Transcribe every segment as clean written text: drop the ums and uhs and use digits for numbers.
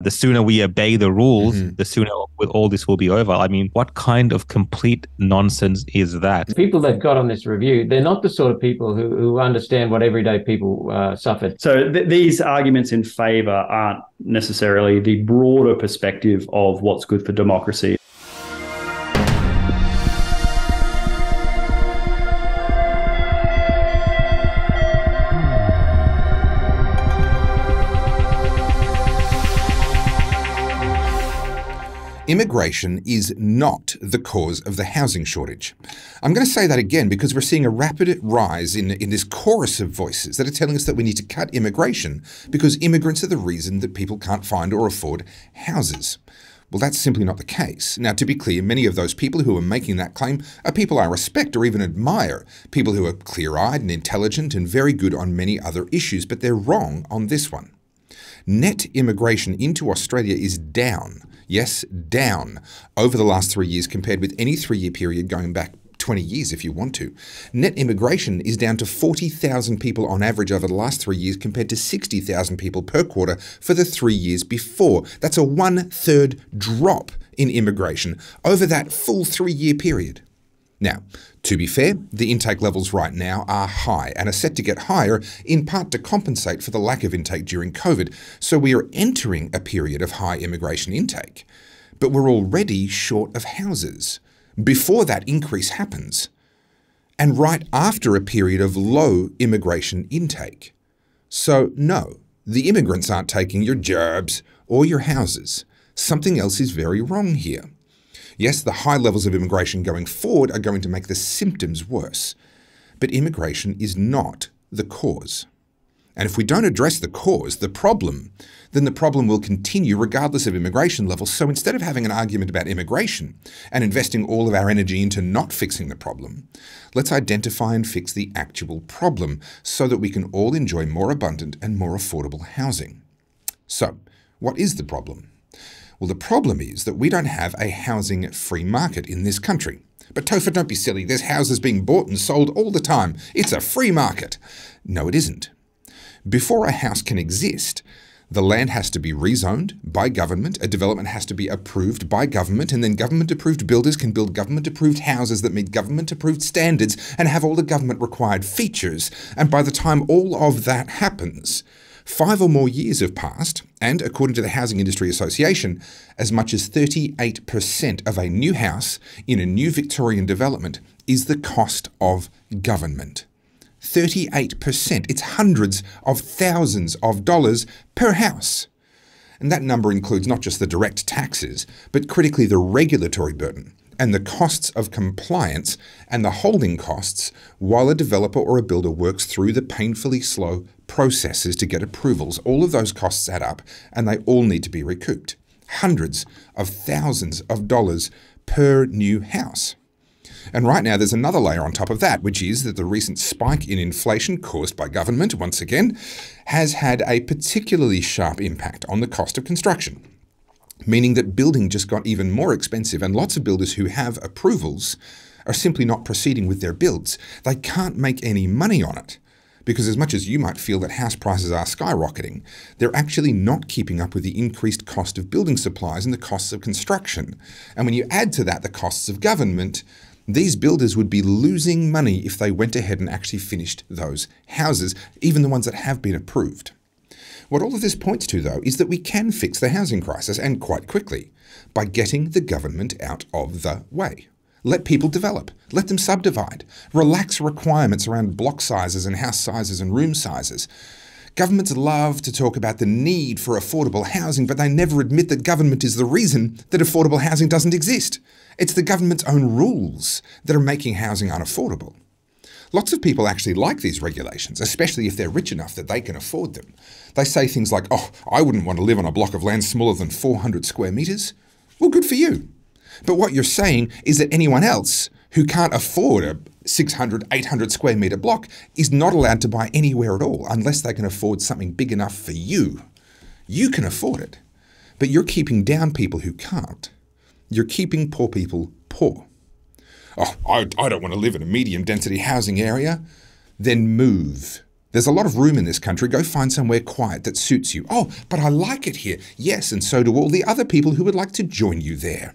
The sooner we obey the rules, Mhm. the sooner all this will be over. I mean, what kind of complete nonsense is that? People they've got on this review, they're not the sort of people who understand what everyday people suffered. So these arguments in favour aren't necessarily the broader perspective of what's good for democracy. Immigration is not the cause of the housing shortage. I'm going to say that again because we're seeing a rapid rise in this chorus of voices that are telling us that we need to cut immigration because immigrants are the reason that people can't find or afford houses. Well, that's simply not the case. Now, to be clear, many of those people who are making that claim are people I respect or even admire, people who are clear-eyed and intelligent and very good on many other issues, but they're wrong on this one. Net immigration into Australia is down. Yes, down over the last 3 years compared with any 3-year period going back 20 years if you want to. Net immigration is down to 40,000 people on average over the last 3 years compared to 60,000 people per quarter for the 3 years before. That's a 1/3 drop in immigration over that full 3-year period. Now, to be fair, the intake levels right now are high and are set to get higher in part to compensate for the lack of intake during COVID. So we are entering a period of high immigration intake, but we're already short of houses before that increase happens and right after a period of low immigration intake. So no, the immigrants aren't taking your jobs or your houses. Something else is very wrong here. Yes, the high levels of immigration going forward are going to make the symptoms worse, but immigration is not the cause. And if we don't address the cause, the problem, then the problem will continue regardless of immigration levels. So instead of having an argument about immigration and investing all of our energy into not fixing the problem, let's identify and fix the actual problem so that we can all enjoy more abundant and more affordable housing. So, what is the problem? Well, the problem is that we don't have a housing free market in this country. But Topher, don't be silly. There's houses being bought and sold all the time. It's a free market. No, it isn't. Before a house can exist, the land has to be rezoned by government, a development has to be approved by government, and then government-approved builders can build government-approved houses that meet government-approved standards and have all the government-required features. And by the time all of that happens, 5 or more years have passed, and according to the Housing Industry Association, as much as 38% of a new house in a new Victorian development is the cost of government. 38%. It's hundreds of thousands of dollars per house. And that number includes not just the direct taxes, but critically the regulatory burden and the costs of compliance and the holding costs while a developer or a builder works through the painfully slow processes to get approvals. All of those costs add up and they all need to be recouped. Hundreds of thousands of dollars per new house. And right now there's another layer on top of that, which is that the recent spike in inflation caused by government, once again, has had a particularly sharp impact on the cost of construction. Meaning that building just got even more expensive and lots of builders who have approvals are simply not proceeding with their builds. They can't make any money on it because as much as you might feel that house prices are skyrocketing, they're actually not keeping up with the increased cost of building supplies and the costs of construction. And when you add to that the costs of government, these builders would be losing money if they went ahead and actually finished those houses, even the ones that have been approved. What all of this points to, though, is that we can fix the housing crisis, and quite quickly, by getting the government out of the way. Let people develop. Let them subdivide. Relax requirements around block sizes and house sizes and room sizes. Governments love to talk about the need for affordable housing, but they never admit that government is the reason that affordable housing doesn't exist. It's the government's own rules that are making housing unaffordable. Lots of people actually like these regulations, especially if they're rich enough that they can afford them. They say things like, oh, I wouldn't want to live on a block of land smaller than 400 square metres. Well, good for you. But what you're saying is that anyone else who can't afford a 600, 800 square metre block is not allowed to buy anywhere at all unless they can afford something big enough for you. You can afford it, but you're keeping down people who can't. You're keeping poor people poor. Oh, I don't want to live in a medium density housing area. Then move. There's a lot of room in this country. Go find somewhere quiet that suits you. Oh, but I like it here. Yes, and so do all the other people who would like to join you there.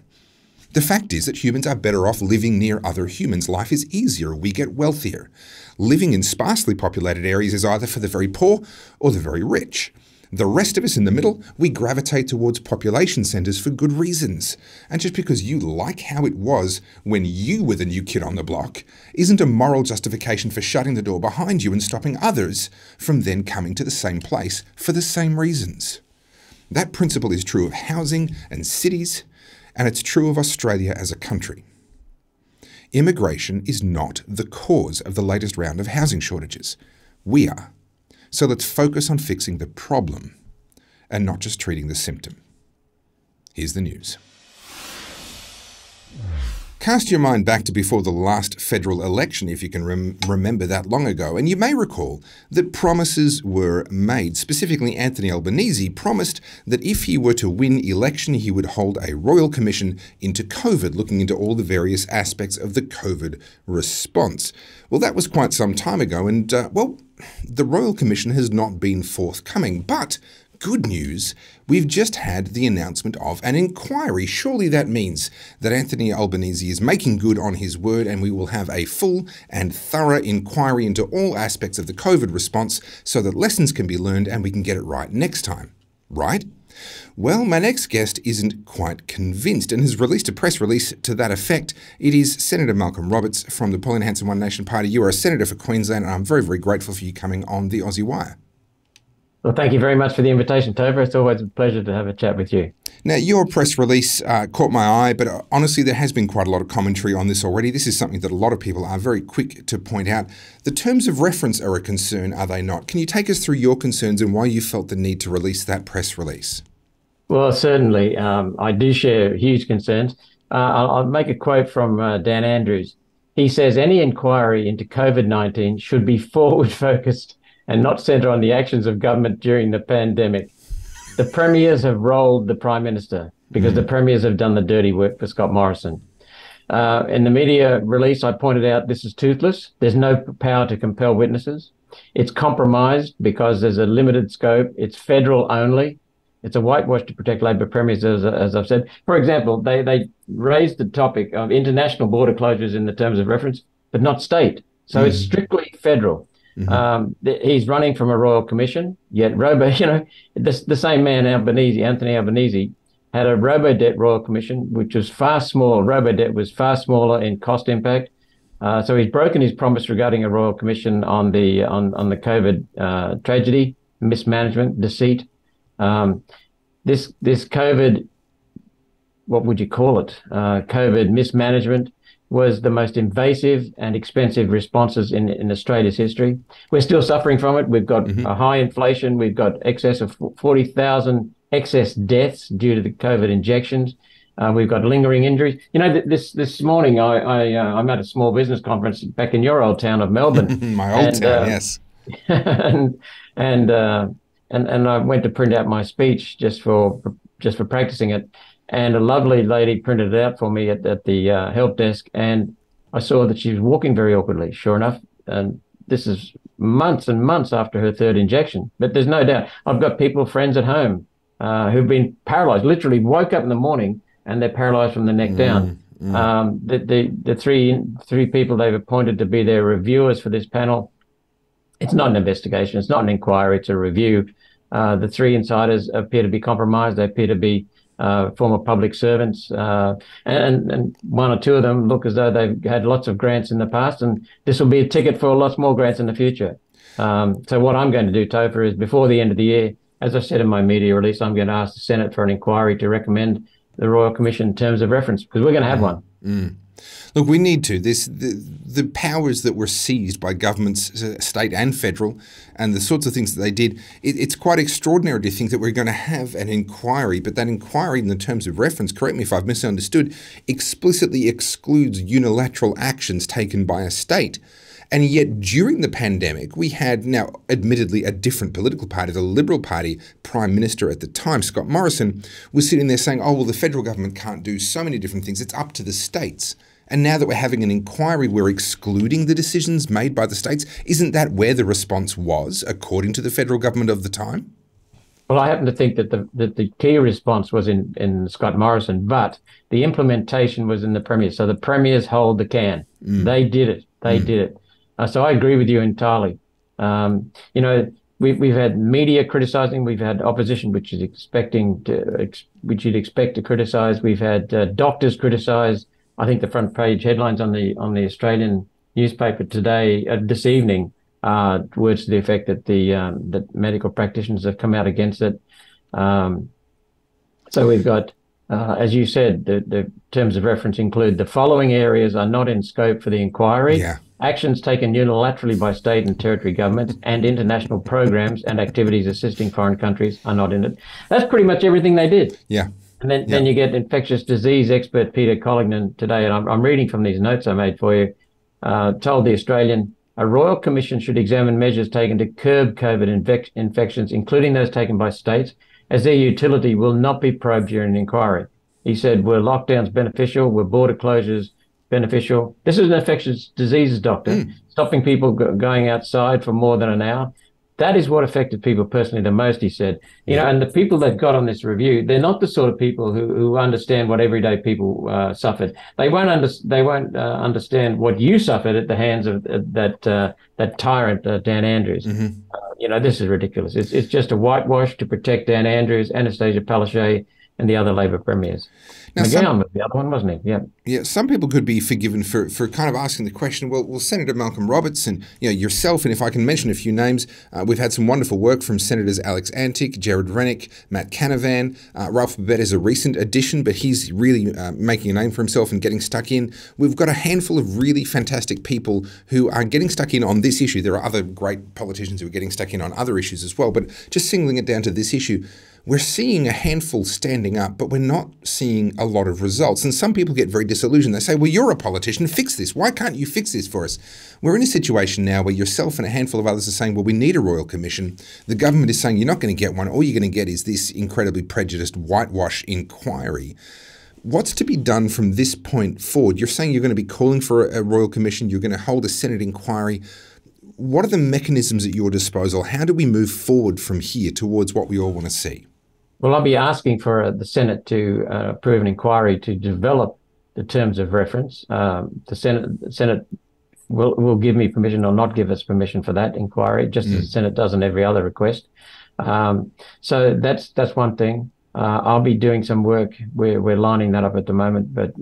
The fact is that humans are better off living near other humans. Life is easier. We get wealthier. Living in sparsely populated areas is either for the very poor or the very rich. The rest of us in the middle, we gravitate towards population centres for good reasons. And just because you like how it was when you were the new kid on the block isn't a moral justification for shutting the door behind you and stopping others from then coming to the same place for the same reasons. That principle is true of housing and cities, and it's true of Australia as a country. Immigration is not the cause of the latest round of housing shortages. We are. So let's focus on fixing the problem and not just treating the symptom. Here's the news. Cast your mind back to before the last federal election, if you can remember that long ago, and you may recall that promises were made. Specifically, Anthony Albanese promised that if he were to win election, he would hold a royal commission into COVID, looking into all the various aspects of the COVID response. Well, that was quite some time ago, and the Royal Commission has not been forthcoming, but good news, we've just had the announcement of an inquiry. Surely that means that Anthony Albanese is making good on his word, and we will have a full and thorough inquiry into all aspects of the COVID response so that lessons can be learned and we can get it right next time. Right? Well, my next guest isn't quite convinced and has released a press release to that effect. It is Senator Malcolm Roberts from the Pauline Hanson One Nation Party. You are a senator for Queensland, and I'm very, very grateful for you coming on the Aussie Wire. Well, thank you very much for the invitation, Topher. It's always a pleasure to have a chat with you. Now, your press release caught my eye, but honestly, there has been quite a lot of commentary on this already. This is something that a lot of people are very quick to point out. The terms of reference are a concern, are they not? Can you take us through your concerns and why you felt the need to release that press release? Well, certainly. I do share huge concerns. I'll make a quote from Dan Andrews. He says, any inquiry into COVID-19 should be forward-focused and not centre on the actions of government during the pandemic. The premiers have rolled the Prime Minister because the premiers have done the dirty work for Scott Morrison. In the media release, I pointed out this is toothless. There's no power to compel witnesses. It's compromised because there's a limited scope. It's federal only. It's a whitewash to protect Labor premiers, as I've said. For example, they raised the topic of international border closures in the terms of reference, but not state. So it's strictly federal. He's running from a royal commission, yet the same man, Anthony Albanese, had a robo-debt royal commission, which was far smaller. Robo-debt was far smaller in cost impact. So he's broken his promise regarding a royal commission on the COVID tragedy, mismanagement, deceit. This COVID, what would you call it? COVID mismanagement was the most invasive and expensive responses in Australia's history. We're still suffering from it. We've got a high inflation. We've got excess of 40,000 excess deaths due to the COVID injections. We've got lingering injuries. You know, this morning I'm at a small business conference back in your old town of Melbourne. My old town, yes. And I went to print out my speech just for practicing it. And a lovely lady printed it out for me at the help desk, and I saw that she was walking very awkwardly, sure enough. And this is months and months after her third injection. But there's no doubt. I've got friends at home who've been paralyzed, literally woke up in the morning and they're paralyzed from the neck down. The three people they've appointed to be their reviewers for this panel, it's not an investigation, it's not an inquiry, it's a review. The three insiders appear to be compromised. They appear to be former public servants, and one or two of them look as though they've had lots of grants in the past, and this will be a ticket for lots more grants in the future. So what I'm going to do, Topher, is before the end of the year, as I said in my media release, I'm going to ask the Senate for an inquiry to recommend the Royal Commission terms of reference, because we're going to have one. Look, we need to. The powers that were seized by governments, state and federal, and the sorts of things that they did, it's quite extraordinary to think that we're going to have an inquiry, but that inquiry in the terms of reference, correct me if I've misunderstood, explicitly excludes unilateral actions taken by a state. And yet during the pandemic, we had now admittedly a different political party, the Liberal Party Prime Minister at the time, Scott Morrison, was sitting there saying, oh, well, the federal government can't do so many different things. It's up to the states. And now that we're having an inquiry, we're excluding the decisions made by the states. Isn't that where the response was, according to the federal government of the time? Well, I happen to think that the key response was in Scott Morrison, but the implementation was in the premiers. So the premiers hold the can. They did it. They did it. So I agree with you entirely. You know, we've had media criticizing. We've had opposition, which you'd expect to criticize. We've had doctors criticize. I think the front page headlines on the Australian newspaper today, this evening, words to the effect that that medical practitioners have come out against it. So we've got, as you said, the terms of reference include the following areas are not in scope for the inquiry. Yeah. Actions taken unilaterally by state and territory governments and international programs and activities assisting foreign countries are not in it. That's pretty much everything they did. Yeah. And then you get infectious disease expert Peter Collignan today, and I'm reading from these notes I made for you, told the Australian, a royal commission should examine measures taken to curb COVID infections, including those taken by states, as their utility will not be probed during an inquiry. He said, were lockdowns beneficial? Were border closures beneficial? This is an infectious diseases doctor, stopping people going outside for more than an hour. That is what affected people personally the most, he said. You know, and the people that got on this review, they're not the sort of people who understand what everyday people suffered. They won't understand what you suffered at the hands of that tyrant, Dan Andrews. You know, this is ridiculous. It's just a whitewash to protect Dan Andrews, Anastasia Palaszczuk, and the other Labor premiers. Now, McGowan was the other one, wasn't he? Yeah. Yeah. Some people could be forgiven for kind of asking the question. Well, Senator Malcolm Roberts and yourself, and if I can mention a few names, we've had some wonderful work from Senators Alex Antic, Jared Rennick, Matt Canavan. Ralph Babette is a recent addition, but he's really making a name for himself and getting stuck in. We've got a handful of really fantastic people who are getting stuck in on this issue. There are other great politicians who are getting stuck in on other issues as well, but just singling it down to this issue. We're seeing a handful standing up, but we're not seeing a lot of results. And some people get very disillusioned. They say, well, you're a politician, fix this. Why can't you fix this for us? We're in a situation now where yourself and a handful of others are saying, well, we need a royal commission. The government is saying you're not going to get one. All you're going to get is this incredibly prejudiced whitewash inquiry. What's to be done from this point forward? You're saying you're going to be calling for a royal commission. You're going to hold a Senate inquiry. What are the mechanisms at your disposal? How do we move forward from here towards what we all want to see? Well, I'll be asking for the Senate to approve an inquiry to develop the terms of reference. The Senate will give me permission or not give us permission for that inquiry, just as the Senate does on every other request. So that's one thing. I'll be doing some work. We're lining that up at the moment, but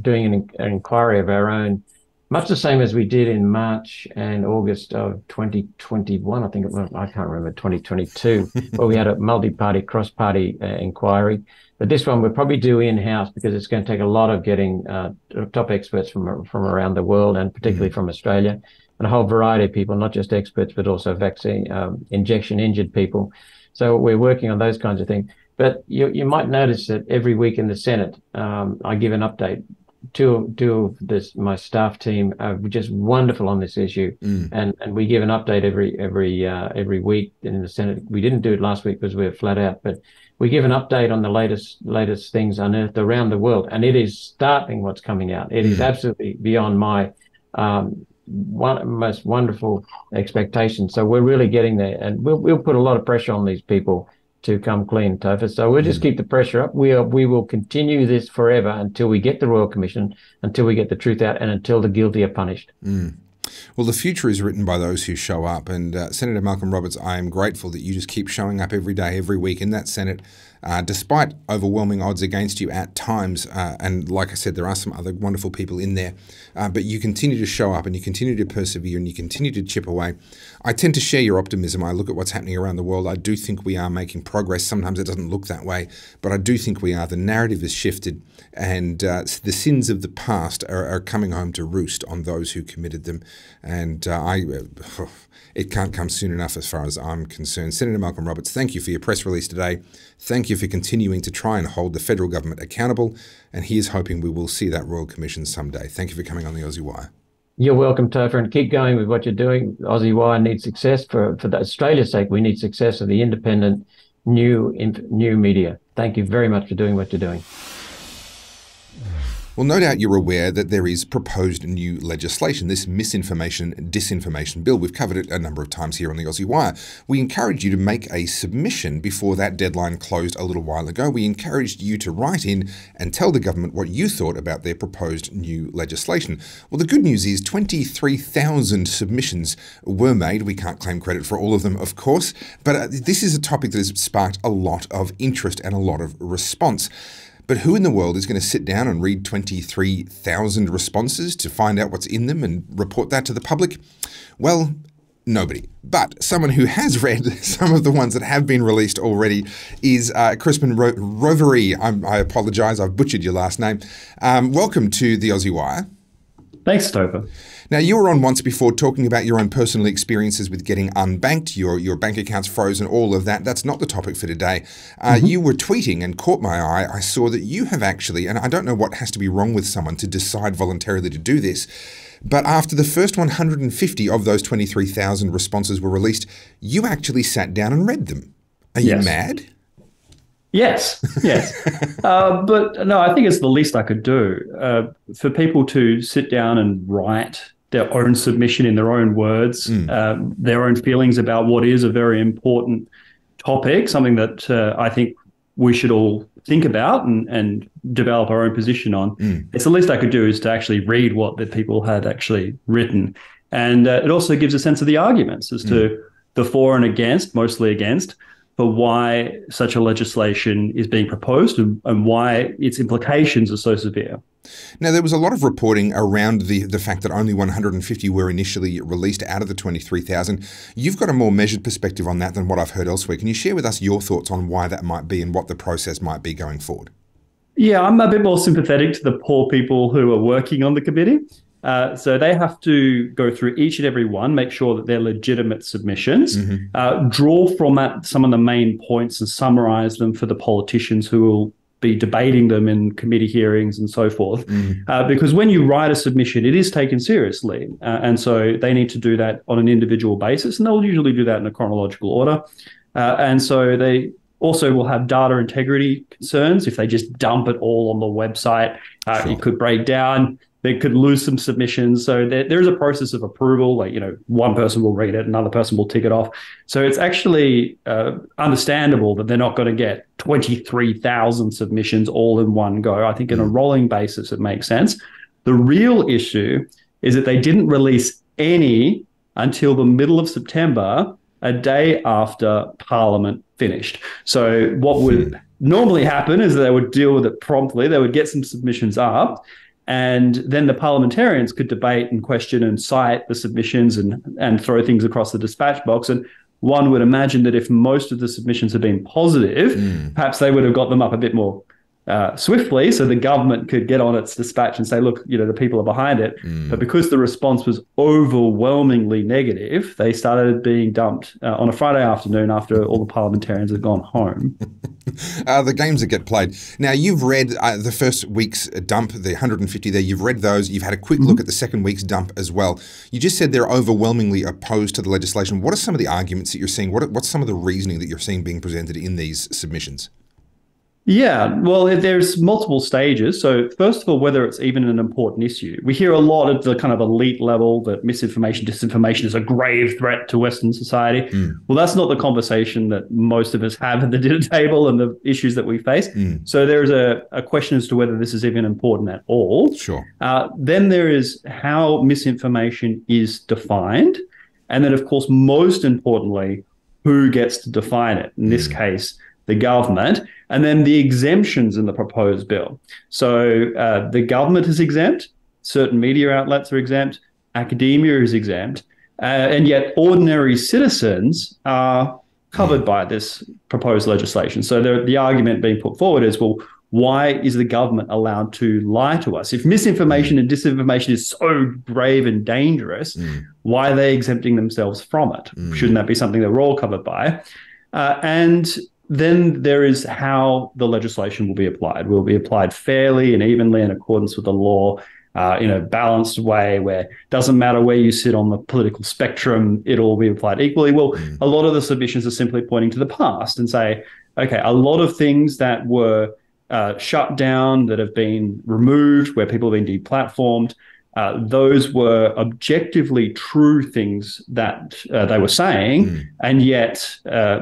doing an inquiry of our own, much the same as we did in March and August of 2021. I think it was, I can't remember, 2022, where we had a multi-party, cross-party inquiry. But this one we'll probably do in-house because it's going to take a lot of getting top experts from around the world and particularly from Australia, and a whole variety of people, not just experts, but also vaccine injection-injured people. So we're working on those kinds of things. But you might notice that every week in the Senate, I give an update. Two of my staff team are just wonderful on this issue, and we give an update every week in the Senate. We didn't do it last week because we were flat out, but we give an update on the latest things unearthed around the world, and it is startling what's coming out. It is absolutely beyond my most wonderful expectations. So we're really getting there, and we'll put a lot of pressure on these people to come clean, Topher. So we'll just keep the pressure up. We will continue this forever until we get the Royal Commission, until we get the truth out, and until the guilty are punished. Well, the future is written by those who show up. And Senator Malcolm Roberts, I am grateful that you just keep showing up every day, every week in that Senate, despite overwhelming odds against you at times. And like I said, there are some other wonderful people in there. But you continue to show up and you continue to persevere and you continue to chip away. I tend to share your optimism. I look at what's happening around the world. I do think we are making progress. Sometimes it doesn't look that way, but I do think we are. The narrative has shifted and the sins of the past are coming home to roost on those who committed them. And it can't come soon enough as far as I'm concerned. Senator Malcolm Roberts, thank you for your press release today. Thank you for continuing to try and hold the federal government accountable. And here's hoping we will see that Royal Commission someday. Thank you for coming on the Aussie Wire. You're welcome, Topher, and keep going with what you're doing. Aussie Wire needs success for Australia's sake. We need success of the independent new media. Thank you very much for doing what you're doing. Well, no doubt you're aware that there is proposed new legislation, this Misinformation Disinformation Bill. We've covered it a number of times here on the Aussie Wire. We encouraged you to make a submission before that deadline closed a little while ago. We encouraged you to write in and tell the government what you thought about their proposed new legislation. Well, the good news is 23,000 submissions were made. We can't claim credit for all of them, of course, but this is a topic that has sparked a lot of interest and a lot of response. But who in the world is going to sit down and read 23,000 responses to find out what's in them and report that to the public? Well, nobody. But someone who has read some of the ones that have been released already is Crispin Rovere. I apologise, I've butchered your last name. Welcome to the Aussie Wire. Thanks, Topher. Now, you were on once before talking about your own personal experiences with getting unbanked, your bank accounts frozen, all of that. That's not the topic for today. You were tweeting and caught my eye. I saw that you have actually, and I don't know what has to be wrong with someone to decide voluntarily to do this, but after the first 150 of those 23,000 responses were released, you actually sat down and read them. Are you mad? Yes. But no, I think it's the least I could do. For people to sit down and write their own submission in their own words, their own feelings about what is a very important topic, something that I think we should all think about and develop our own position on. It's the least I could do is to actually read what the people had actually written. And it also gives a sense of the arguments as to the for and against, mostly against, for why such a legislation is being proposed and why its implications are so severe. Now, there was a lot of reporting around the fact that only 150 were initially released out of the 23,000. You've got a more measured perspective on that than what I've heard elsewhere. Can you share with us your thoughts on why that might be and what the process might be going forward? Yeah, I'm a bit more sympathetic to the poor people who are working on the committee. So they have to go through each and every one, make sure that they're legitimate submissions, draw from that some of the main points and summarize them for the politicians who will be debating them in committee hearings and so forth. Because when you write a submission, it is taken seriously. And so they need to do that on an individual basis, and they'll usually do that in a chronological order. And so they also will have data integrity concerns. If they just dump it all on the website, it could break down. They could lose some submissions. So there's a process of approval. Like, one person will read it, another person will tick it off. So it's actually understandable that they're not going to get 23,000 submissions all in one go. I think in a rolling basis, it makes sense. The real issue is that they didn't release any until the middle of September, a day after Parliament finished. So what would normally happen is that they would deal with it promptly. They would get some submissions up, and then the parliamentarians could debate and question and cite the submissions and throw things across the dispatch box. And one would imagine that if most of the submissions had been positive, perhaps they would have got them up a bit more swiftly, so the government could get on its dispatch and say, look, the people are behind it. But because the response was overwhelmingly negative, they started being dumped on a Friday afternoon after all the parliamentarians had gone home. The games that get played. Now, you've read the first week's dump, the 150 there. You've read those. You've had a quick look at the second week's dump as well. You just said they're overwhelmingly opposed to the legislation. What are some of the arguments that you're seeing? What's some of the reasoning that you're seeing being presented in these submissions? Yeah, well, there's multiple stages. So first of all, whether it's even an important issue. We hear a lot at the kind of elite level that misinformation, disinformation is a grave threat to Western society. Well, that's not the conversation that most of us have at the dinner table and the issues that we face. So there's a question as to whether this is even important at all. Sure. Then there is how misinformation is defined. And then, of course, most importantly, who gets to define it. In this case, the government, and then the exemptions in the proposed bill. So the government is exempt, certain media outlets are exempt, academia is exempt, and yet ordinary citizens are covered by this proposed legislation. So the argument being put forward is, well, why is the government allowed to lie to us? If misinformation and disinformation is so grave and dangerous, why are they exempting themselves from it? Shouldn't that be something that we're all covered by? And then there is how the legislation will be applied. Will be applied fairly and evenly in accordance with the law, in a balanced way where it doesn't matter where you sit on the political spectrum, it'll be applied equally. Well, a lot of the submissions are simply pointing to the past and say, okay, a lot of things that were shut down, that have been removed, where people have been deplatformed, those were objectively true things that they were saying, and yet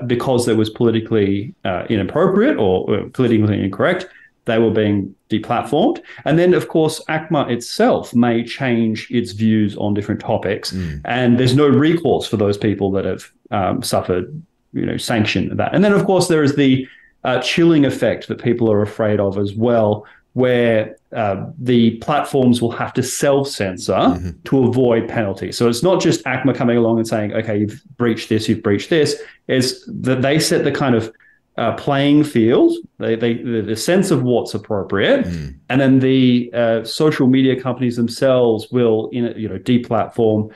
because it was politically inappropriate or politically incorrect, they were being deplatformed. And then, of course, ACMA itself may change its views on different topics, and there's no recourse for those people that have suffered, sanction of that. And then, of course, there is the chilling effect that people are afraid of as well, where the platforms will have to self-censor to avoid penalty. So it's not just ACMA coming along and saying, okay, you've breached this, you've breached this. It's that they set the kind of playing field, the sense of what's appropriate, and then the social media companies themselves will, deplatform,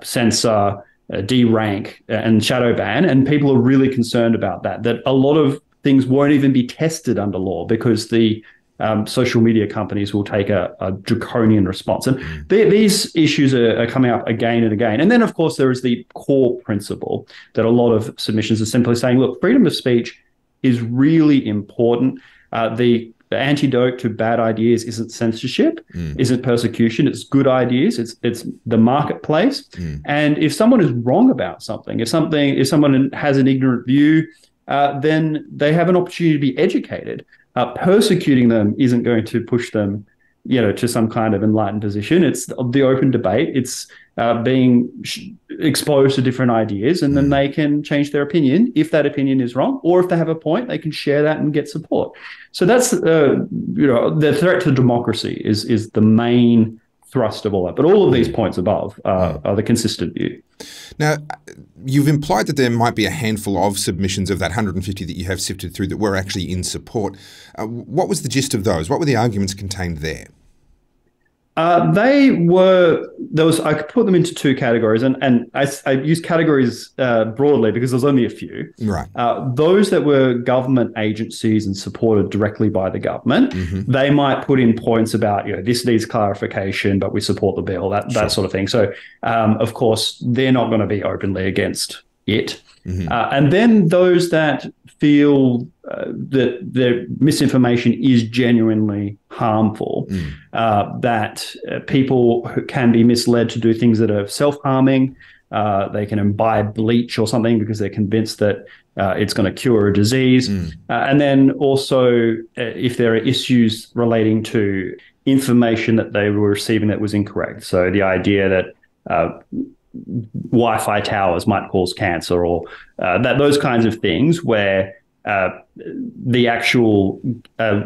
censor, derank, and shadow ban. And people are really concerned about that a lot of things won't even be tested under law because the social media companies will take a draconian response. And these issues are coming up again and again. And then, of course, there is the core principle that a lot of submissions are simply saying, look, freedom of speech is really important. The antidote to bad ideas isn't censorship, isn't persecution. It's good ideas. It's the marketplace. And if someone is wrong about something, if someone has an ignorant view, then they have an opportunity to be educated. Persecuting them isn't going to push them, to some kind of enlightened position. It's the open debate. It's being exposed to different ideas, and then they can change their opinion if that opinion is wrong, or if they have a point, they can share that and get support. So that's the threat to democracy is the main thrust of all that. But all of these points above are the consistent view. Now, you've implied that there might be a handful of submissions of that 150 that you have sifted through that were actually in support. What was the gist of those? What were the arguments contained there? I could put them into two categories, and I use categories broadly because there's only a few. Right. Those that were government agencies and supported directly by the government, they might put in points about, this needs clarification, but we support the bill, that sort of thing. So, of course, they're not going to be openly against it. And then those that feel that their misinformation is genuinely harmful, that people can be misled to do things that are self-harming. They can imbibe bleach or something because they're convinced that it's going to cure a disease. And then also if there are issues relating to information that they were receiving that was incorrect. So the idea that Wi-Fi towers might cause cancer, or those kinds of things where the actual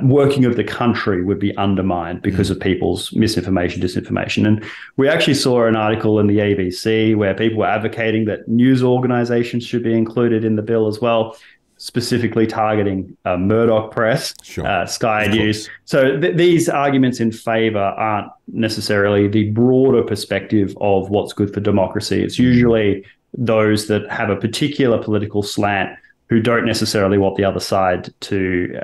working of the country would be undermined because of people's misinformation, disinformation. And we actually saw an article in the ABC where people were advocating that news organizations should be included in the bill as well, specifically targeting Murdoch Press, Sky News. So these arguments in favor aren't necessarily the broader perspective of what's good for democracy. It's usually those that have a particular political slant who don't necessarily want the other side to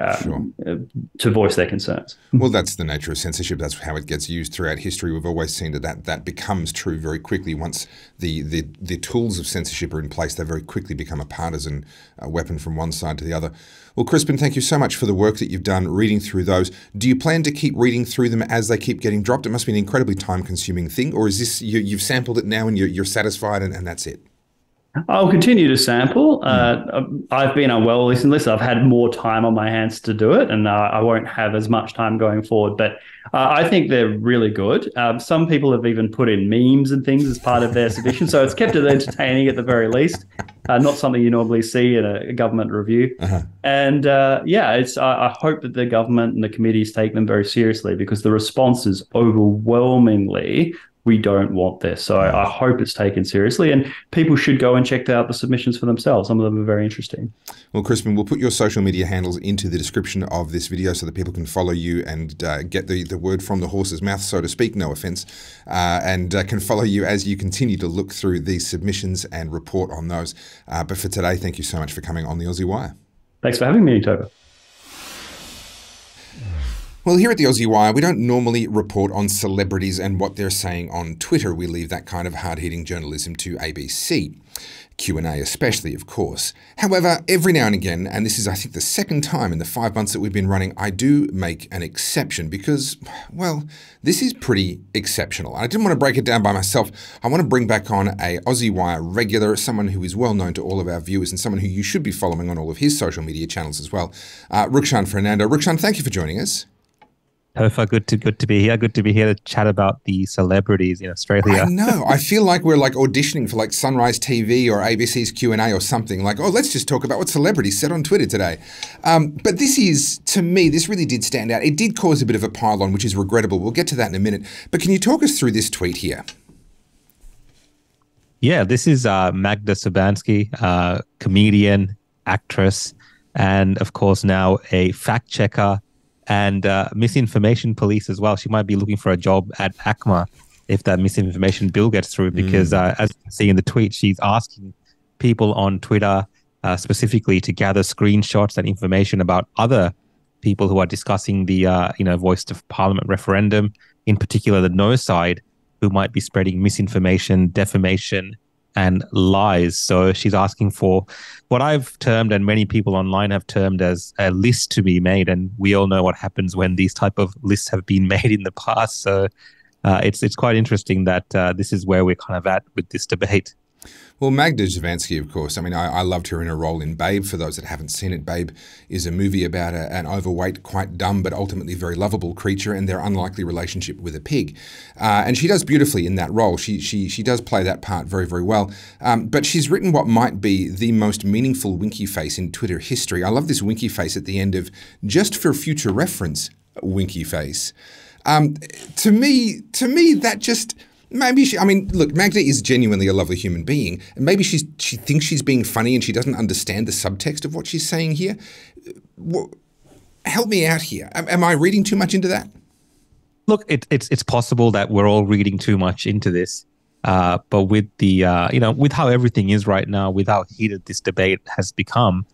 voice their concerns. Well, that's the nature of censorship. That's how it gets used throughout history. We've always seen that becomes true very quickly. Once the tools of censorship are in place, they very quickly become a partisan weapon from one side to the other. Well, Crispin, thank you so much for the work that you've done reading through those. Do you plan to keep reading through them as they keep getting dropped? It must be an incredibly time-consuming thing, or is this you've sampled it now and you're satisfied and that's it? I'll continue to sample. I've been unwell recently, so I've had more time on my hands to do it, and I won't have as much time going forward. But I think they're really good. Some people have even put in memes and things as part of their submission, so it's kept it entertaining at the very least. Not something you normally see in a government review. And I hope that the government and the committees take them very seriously, because the response is overwhelmingly, we don't want this. So I hope it's taken seriously, and people should go and check out the submissions for themselves. Some of them are very interesting. Well, Crispin, we'll put your social media handles into the description of this video so that people can follow you and get the word from the horse's mouth, so to speak, no offense, and can follow you as you continue to look through these submissions and report on those. But for today, thank you so much for coming on the Aussie Wire. Thanks for having me, Toba. Well, here at the Aussie Wire, we don't normally report on celebrities and what they're saying on Twitter. We leave that kind of hard-hitting journalism to ABC. Q&A especially, of course. However, every now and again, and this is I think the second time in the 5 months that we've been running, I do make an exception because, well, this is pretty exceptional. I didn't want to break it down by myself. I want to bring back on a Aussie Wire regular, someone who is well known to all of our viewers and someone who you should be following on all of his social media channels as well. Rukshan Fernando. Rukshan, thank you for joining us. Topher, good to be here. Good to be here to chat about the celebrities in Australia. I know. I feel like we're like auditioning for like Sunrise TV or ABC's Q&A or something. Like, oh, let's just talk about what celebrities said on Twitter today. But this is, to me, this really did stand out. It did cause a bit of a pile-on, which is regrettable. We'll get to that in a minute. But can you talk us through this tweet here? Yeah, this is Magda Szubanski, comedian, actress, and of course now a fact checker and misinformation police as well. She might be looking for a job at ACMA if that misinformation bill gets through, because as you can see in the tweet, she's asking people on Twitter specifically to gather screenshots and information about other people who are discussing the Voice of Parliament referendum, in particular the no side, who might be spreading misinformation, defamation, and lies. So she's asking for what I've termed, and many people online have termed, as a list to be made. And we all know what happens when these type of lists have been made in the past. So it's quite interesting that this is where we're kind of at with this debate. Well, Magda Szubanski, of course. I mean, I loved her in her role in Babe. For those that haven't seen it, Babe is a movie about an overweight, quite dumb, but ultimately very lovable creature and their unlikely relationship with a pig. And she does beautifully in that role. She does play that part very, very well. But she's written what might be the most meaningful winky face in Twitter history. I love this winky face at the end of "just for future reference," winky face. To me, that just... Maybe look, Magda is genuinely a lovely human being, and maybe she thinks she's being funny and she doesn't understand the subtext of what she's saying here. Help me out here. Am I reading too much into that? Look, it's possible that we're all reading too much into this, but with the with how everything is right now, with how heated this debate has become,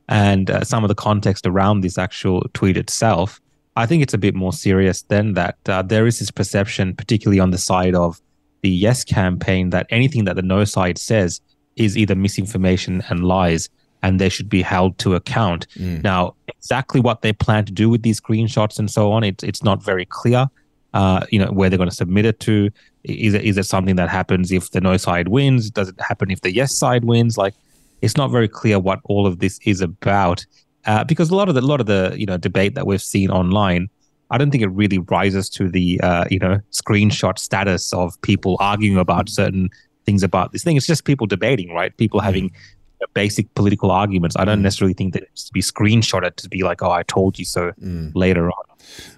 and some of the context around this actual tweet itself, I think it's a bit more serious than that. There is this perception, particularly on the side of the Yes campaign, that anything that the No side says is either misinformation and lies, and they should be held to account. Now, exactly what they plan to do with these screenshots and so on, it's not very clear. Where they're going to submit it to. Is it something that happens if the No side wins? Does it happen if the Yes side wins? Like, it's not very clear what all of this is about, because a lot of the debate that we've seen online, I don't think it really rises to the screenshot status of people arguing about certain things about this thing. It's just people debating, right? People having basic political arguments. I don't necessarily think that it needs to be screenshotted to be like, oh, I told you so later on.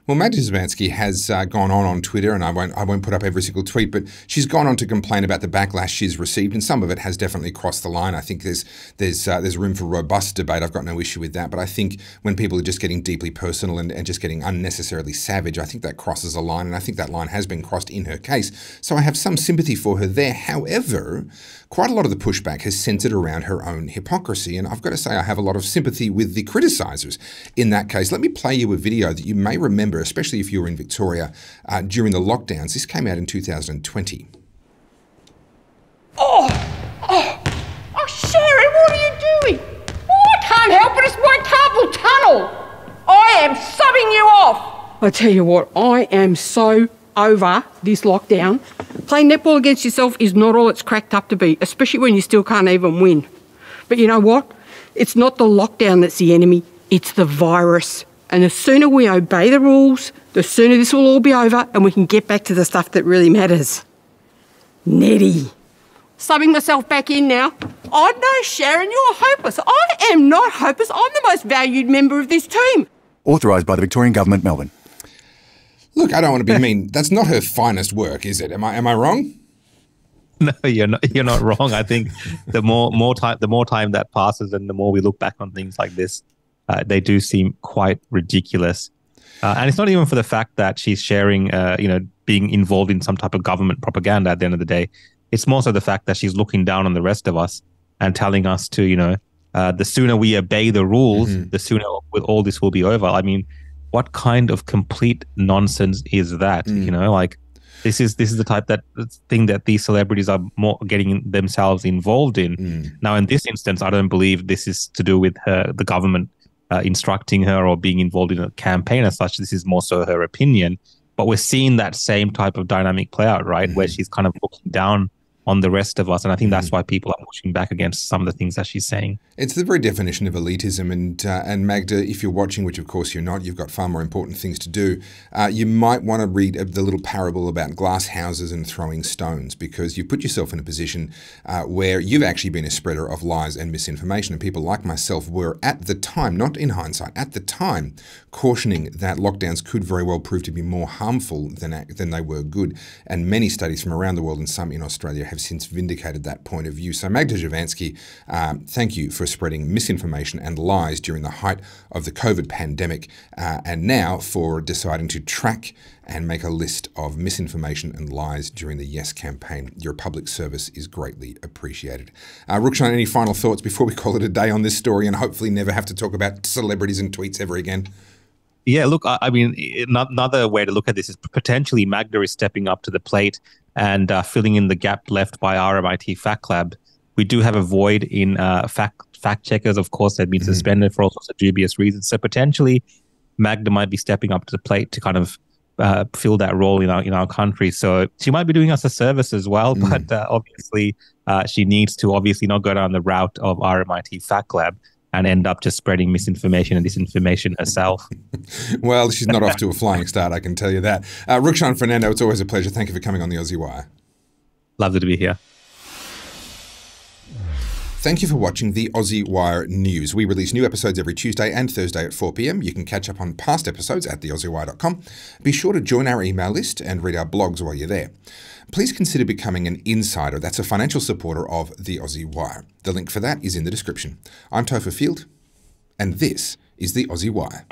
Well, Magda Szubanski has gone on Twitter, and I won't put up every single tweet, but she's gone on to complain about the backlash she's received, and some of it has definitely crossed the line. I think there's room for robust debate. I've got no issue with that, but I think when people are just getting deeply personal and just getting unnecessarily savage, I think that crosses a line, and I think that line has been crossed in her case. So I have some sympathy for her there. However, quite a lot of the pushback has centred around her own hypocrisy, and I've got to say I have a lot of sympathy with the criticisers in that case. Let me play you a video that you may remember, especially if you were in Victoria during the lockdowns. This came out in 2020. Oh, Sherry, what are you doing? Oh, I can't help it, it's my carpal tunnel. I am subbing you off. I tell you what, I am so over this lockdown. Playing netball against yourself is not all it's cracked up to be, especially when you still can't even win. But you know what? It's not the lockdown that's the enemy, it's the virus. And the sooner we obey the rules, the sooner this will all be over and we can get back to the stuff that really matters. Nettie. Subbing myself back in now. Oh no, Sharon, you're hopeless. I am not hopeless. I'm the most valued member of this team. Authorised by the Victorian Government, Melbourne. Look, I don't want to be mean. That's not her finest work, is it? Am I wrong? No, you're not wrong. I think the more time that passes, and the more we look back on things like this, they do seem quite ridiculous. And it's not even for the fact that she's sharing, being involved in some type of government propaganda at the end of the day. It's more so the fact that she's looking down on the rest of us and telling us to, the sooner we obey the rules, the sooner all this will be over. I mean, what kind of complete nonsense is that? You know, like this is the type that thing that these celebrities are more getting themselves involved in. Now, in this instance, I don't believe this is to do with the government instructing her or being involved in a campaign as such. This is more so her opinion. But we're seeing that same type of dynamic play out, right? Where she's kind of looking down on the rest of us. And I think that's why people are pushing back against some of the things that she's saying. It's the very definition of elitism. And Magda, if you're watching, which of course you're not, you've got far more important things to do, you might want to read the little parable about glass houses and throwing stones, because you put yourself in a position where you've actually been a spreader of lies and misinformation. And people like myself were at the time, not in hindsight, at the time, cautioning that lockdowns could very well prove to be more harmful than they were good. And many studies from around the world and some in Australia have since vindicated that point of view. So Magda Jovansky, thank you for spreading misinformation and lies during the height of the COVID pandemic, and now for deciding to track and make a list of misinformation and lies during the Yes campaign. Your public service is greatly appreciated. Rukshan, any final thoughts before we call it a day on this story and hopefully never have to talk about celebrities and tweets ever again? Yeah, look, I mean, another way to look at this is potentially Magda is stepping up to the plate and filling in the gap left by RMIT Fact Lab. We do have a void in fact checkers, of course, that have been suspended for all sorts of dubious reasons. So potentially Magda might be stepping up to the plate to kind of fill that role in our country. So she might be doing us a service as well, but obviously she needs to obviously not go down the route of RMIT Fact Lab and end up just spreading misinformation and disinformation herself. Well, she's not off to a flying start, I can tell you that. Rukshan Fernando, it's always a pleasure. Thank you for coming on the Aussie Wire. Lovely to be here. Thank you for watching the Aussie Wire News. We release new episodes every Tuesday and Thursday at 4 p.m. You can catch up on past episodes at theaussiewire.com. Be sure to join our email list and read our blogs while you're there. Please consider becoming an insider. That's a financial supporter of the Aussie Wire. The link for that is in the description. I'm Topher Field, and this is the Aussie Wire.